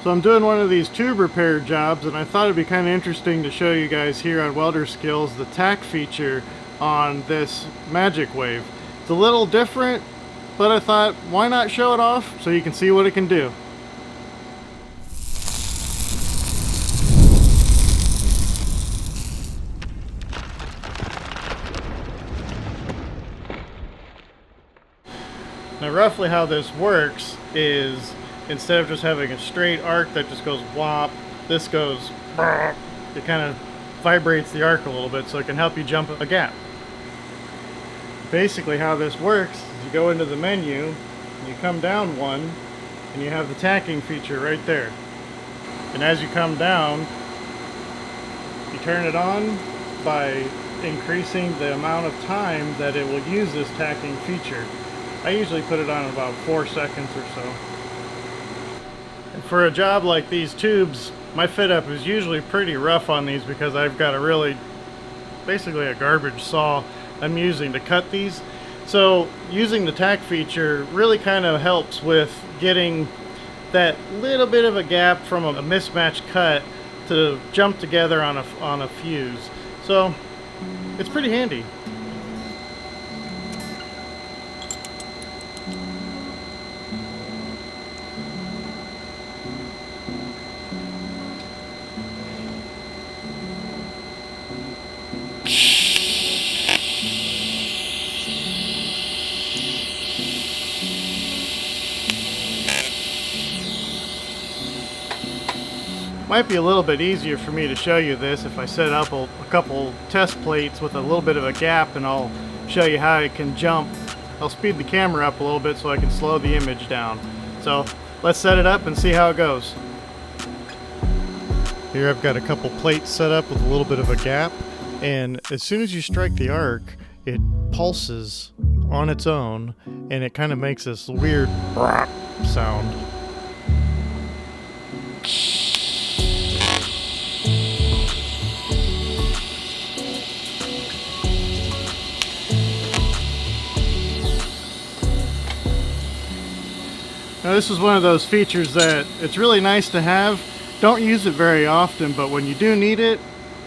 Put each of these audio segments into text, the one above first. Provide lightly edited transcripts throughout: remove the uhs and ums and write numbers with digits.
So I'm doing one of these tube repair jobs, and I thought it'd be kind of interesting to show you guys here on Welder Skills the tack feature on this MagicWave. It's a little different, but I thought why not show it off so you can see what it can do. Now roughly how this works is, instead of just having a straight arc that just goes whop, this goes, it kind of vibrates the arc a little bit so it can help you jump a gap. Basically how this works is you go into the menu, you come down one, and you have the tacking feature right there. And as you come down, you turn it on by increasing the amount of time that it will use this tacking feature. I usually put it on about 4 seconds or so. And for a job like these tubes, my fit up is usually pretty rough on these because I've got basically a garbage saw I'm using to cut these. So using the tack feature really kind of helps with getting that little bit of a gap from a mismatched cut to jump together on a fuse. So it's pretty handy. Might be a little bit easier for me to show you this if I set up a couple test plates with a little bit of a gap, and I'll show you how it can jump. I'll speed the camera up a little bit so I can slow the image down. So let's set it up and see how it goes. Here I've got a couple plates set up with a little bit of a gap, and as soon as you strike the arc, it pulses on its own and it kind of makes this weird sound. Now this is one of those features that it's really nice to have. Don't use it very often, but when you do need it,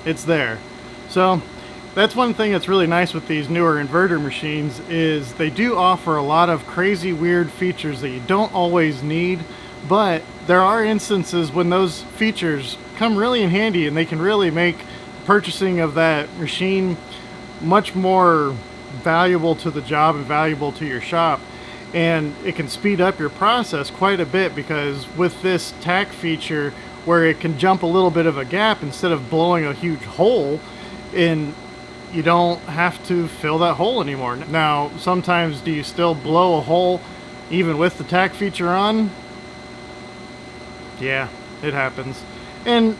it's there. So that's one thing that's really nice with these newer inverter machines is they do offer a lot of crazy weird features that you don't always need, but there are instances when those features come really in handy and they can really make purchasing of that machine much more valuable to the job and valuable to your shop. And it can speed up your process quite a bit because with this tack feature where it can jump a little bit of a gap instead of blowing a huge hole, and you don't have to fill that hole anymore. Now, sometimes do you still blow a hole even with the tack feature on? Yeah, it happens. And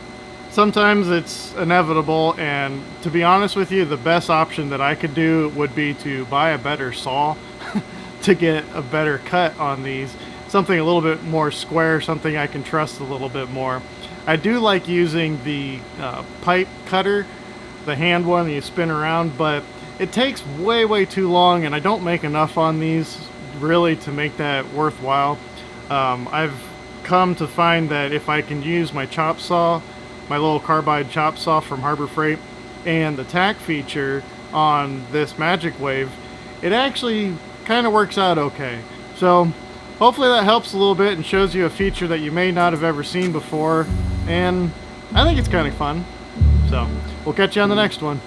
sometimes it's inevitable, and to be honest with you, the best option that I could do would be to buy a better saw to get a better cut on these. Something a little bit more square, something I can trust a little bit more. I do like using the pipe cutter, the hand one that you spin around, but it takes way too long and I don't make enough on these really to make that worthwhile. I've come to find that if I can use my chop saw, my little carbide chop saw from Harbor Freight, and the tack feature on this MagicWave, it actually kind of works out okay. So hopefully that helps a little bit and shows you a feature that you may not have ever seen before, and I think it's kind of fun. So we'll catch you on the next one.